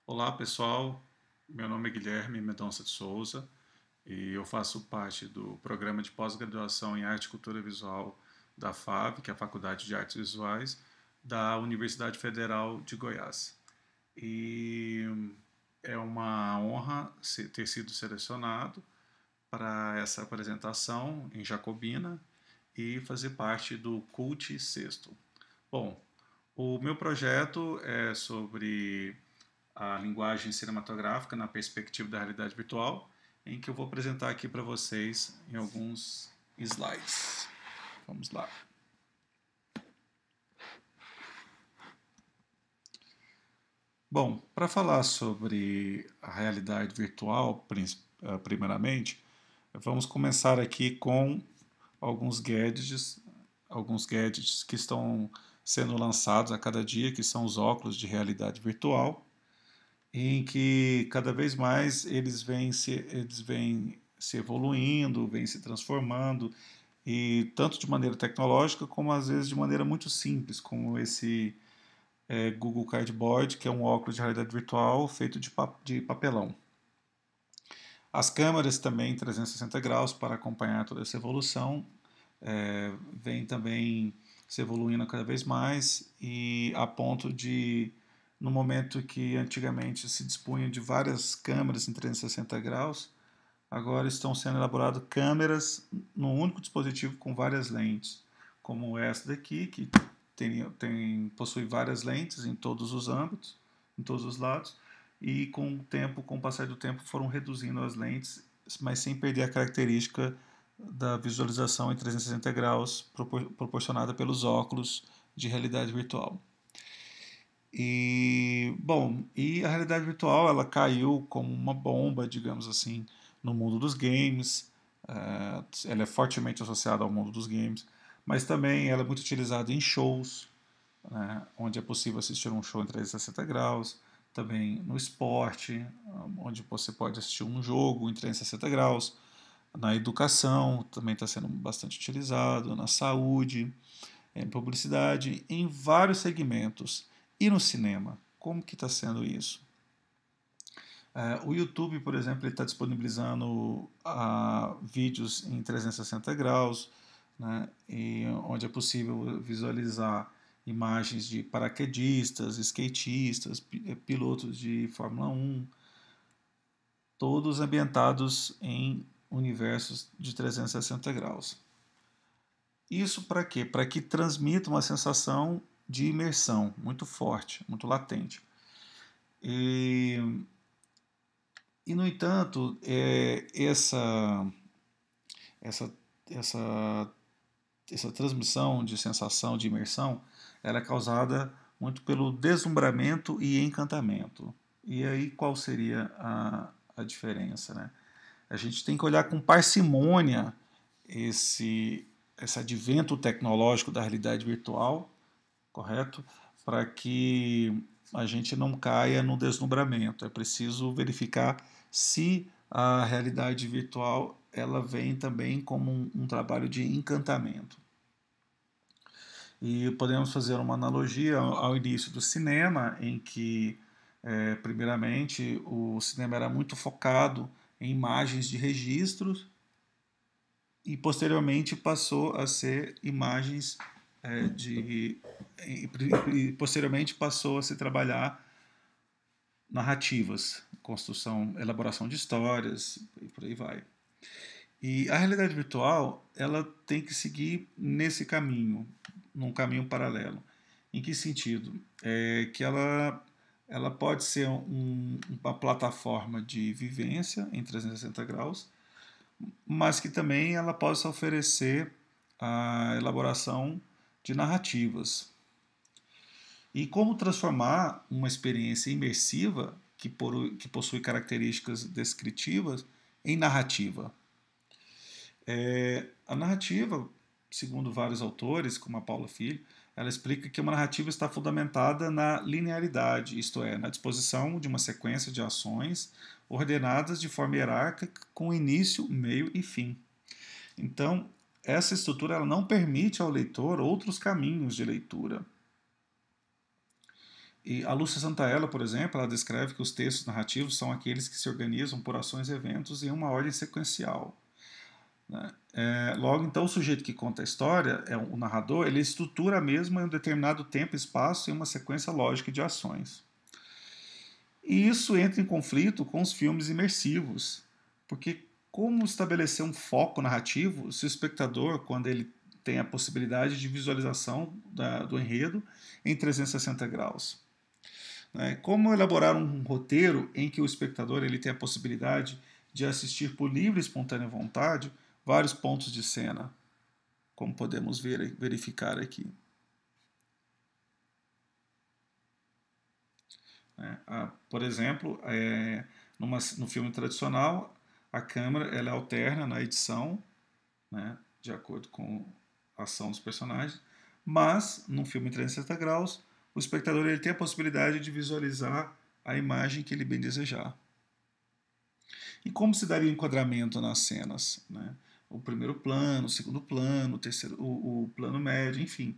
Olá pessoal, meu nome é Guilherme Mendonça de Souza e eu faço parte do programa de pós-graduação em Arte e Cultura Visual da FAV, que é a Faculdade de Artes Visuais da Universidade Federal de Goiás. E é uma honra ter sido selecionado para essa apresentação em Jacobina e fazer parte do CULT Sexto. Bom, o meu projeto é sobre a linguagem cinematográfica na perspectiva da realidade virtual, em que eu vou apresentar aqui para vocês em alguns slides. Vamos lá. Bom, para falar sobre a realidade virtual, primeiramente, vamos começar aqui com alguns gadgets que estão sendo lançados a cada dia, que são os óculos de realidade virtual, em que cada vez mais eles vêm se evoluindo, vêm se transformando, e tanto de maneira tecnológica como às vezes de maneira muito simples, como esse Google Cardboard, que é um óculos de realidade virtual feito de papelão. As câmeras também 360 graus para acompanhar toda essa evolução, vem também se evoluindo cada vez mais e a ponto de, no momento que antigamente se dispunha de várias câmeras em 360 graus, agora estão sendo elaboradas câmeras num único dispositivo com várias lentes, como essa daqui, que possui várias lentes em todos os âmbitos, em todos os lados, e com o passar do tempo, foram reduzindo as lentes, mas sem perder a característica da visualização em 360 graus proporcionada pelos óculos de realidade virtual. E a realidade virtual ela caiu como uma bomba, digamos assim, no mundo dos games. Ela é fortemente associada ao mundo dos games, mas também ela é muito utilizada em shows, né, onde é possível assistir um show em 360 graus, também no esporte, onde você pode assistir um jogo em 360 graus, na educação também está sendo bastante utilizado, na saúde, em publicidade, em vários segmentos. E no cinema, como que está sendo isso? O YouTube, por exemplo, está disponibilizando vídeos em 360 graus, né, onde é possível visualizar imagens de paraquedistas, skatistas, pilotos de Fórmula 1, todos ambientados em universos de 360 graus. Isso para quê? Para que transmita uma sensação de imersão muito forte, muito latente. E, no entanto, essa, essa, essa transmissão de sensação de imersão ela é causada muito pelo deslumbramento e encantamento. E aí qual seria a diferença? Né? A gente tem que olhar com parcimônia esse advento tecnológico da realidade virtual, correto? Para que a gente não caia no deslumbramento. É preciso verificar se a realidade virtual ela vem também como um trabalho de encantamento. E podemos fazer uma analogia ao início do cinema, em que, primeiramente, o cinema era muito focado em imagens de registros e posteriormente passou a ser imagens de e posteriormente passou a se trabalhar narrativas, construção, elaboração de histórias e por aí vai. E a realidade virtual ela tem que seguir nesse caminho, num caminho paralelo. Em que sentido? Que ela pode ser uma plataforma de vivência em 360 graus, mas que também ela possa oferecer a elaboração de narrativas. E como transformar uma experiência imersiva, que possui características descritivas, em narrativa. A narrativa, segundo vários autores, como a Paula Filho, ela explica que uma narrativa está fundamentada na linearidade, isto é, na disposição de uma sequência de ações ordenadas de forma hierárquica com início, meio e fim. Então, essa estrutura ela não permite ao leitor outros caminhos de leitura. E a Lúcia Santaella, por exemplo, ela descreve que os textos narrativos são aqueles que se organizam por ações e eventos em uma ordem sequencial. Né? Logo, então, o sujeito que conta a história, o narrador, ele estrutura mesmo em um determinado tempo e espaço em uma sequência lógica de ações. E isso entra em conflito com os filmes imersivos, porque como estabelecer um foco narrativo se o espectador, quando ele tem a possibilidade de visualização do enredo em 360 graus? Né? Como elaborar um roteiro em que o espectador ele tem a possibilidade de assistir por livre e espontânea vontade vários pontos de cena, como podemos verificar aqui. Por exemplo, no filme tradicional, a câmera ela alterna na edição, né, de acordo com a ação dos personagens, mas no filme em 360 graus, o espectador ele tem a possibilidade de visualizar a imagem que ele bem desejar. E como se daria o enquadramento nas cenas? Né? O primeiro plano, o segundo plano, o terceiro, o plano médio, enfim.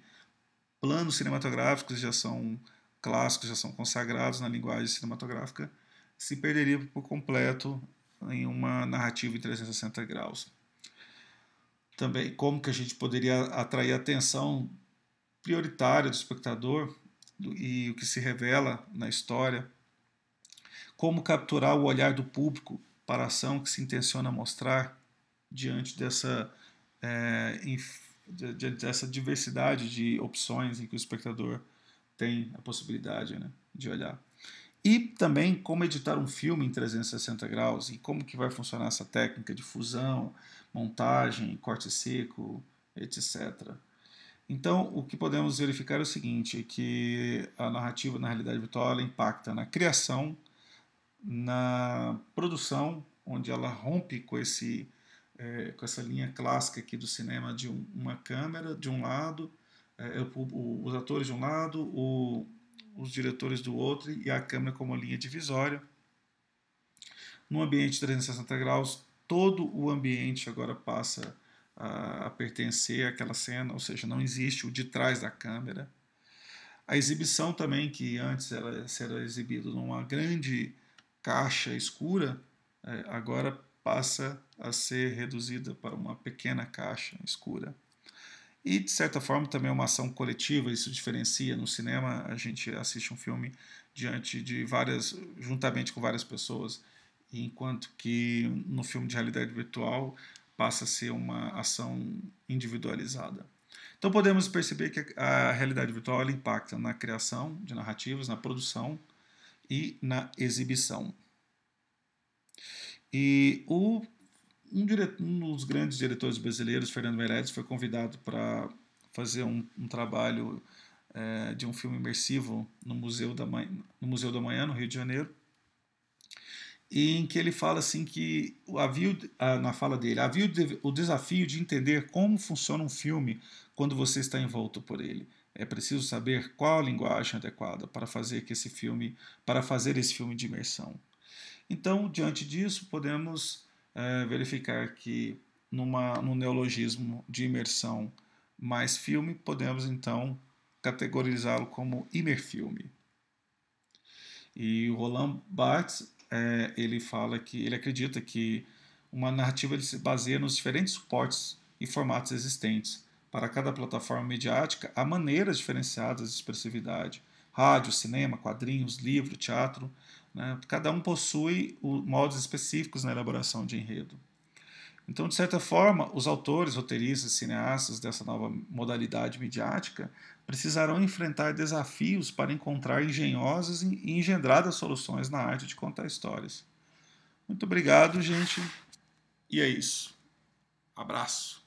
Planos cinematográficos já são clássicos, já são consagrados na linguagem cinematográfica, se perderia por completo em uma narrativa em 360 graus. Também como que a gente poderia atrair a atenção prioritária do espectador e o que se revela na história, como capturar o olhar do público para a ação que se intenciona mostrar diante dessa dessa diversidade de opções em que o espectador tem a possibilidade, né, de olhar. E também como editar um filme em 360 graus e como que vai funcionar essa técnica de fusão, montagem, corte seco, etc. Então, o que podemos verificar é o seguinte, que a narrativa, na realidade virtual, ela impacta na criação, na produção, onde ela rompe com com essa linha clássica aqui do cinema de uma câmera de um lado, os atores de um lado, os diretores do outro e a câmera como linha divisória. No ambiente de 360 graus, todo o ambiente agora passa a pertencer àquela cena, ou seja, não existe o de trás da câmera. A exibição também, que antes era exibido numa grande caixa escura, agora passa a ser reduzida para uma pequena caixa escura. E, de certa forma, também é uma ação coletiva, isso diferencia. No cinema, a gente assiste um filme juntamente com várias pessoas, enquanto que no filme de realidade virtual passa a ser uma ação individualizada. Então podemos perceber que a realidade virtual ela impacta na criação de narrativas, na produção e na exibição. E um dos grandes diretores brasileiros, Fernando Meirelles, foi convidado para fazer um trabalho de um filme imersivo no Museu da Manhã, no Rio de Janeiro, em que ele fala assim que na fala dele, havia o desafio de entender como funciona um filme quando você está envolto por ele. É preciso saber qual a linguagem adequada para fazer esse filme de imersão. Então, diante disso, podemos verificar que no neologismo de imersão mais filme, podemos então categorizá-lo como imerfilme. E o Roland Barthes ele acredita que uma narrativa ele se baseia nos diferentes suportes e formatos existentes. Para cada plataforma mediática, há maneiras diferenciadas de expressividade. Rádio, cinema, quadrinhos, livro, teatro. Né? Cada um possui modos específicos na elaboração de enredo. Então, de certa forma, os autores, roteiristas, cineastas dessa nova modalidade midiática precisarão enfrentar desafios para encontrar engenhosas e engendradas soluções na arte de contar histórias. Muito obrigado, gente. E é isso. Abraço.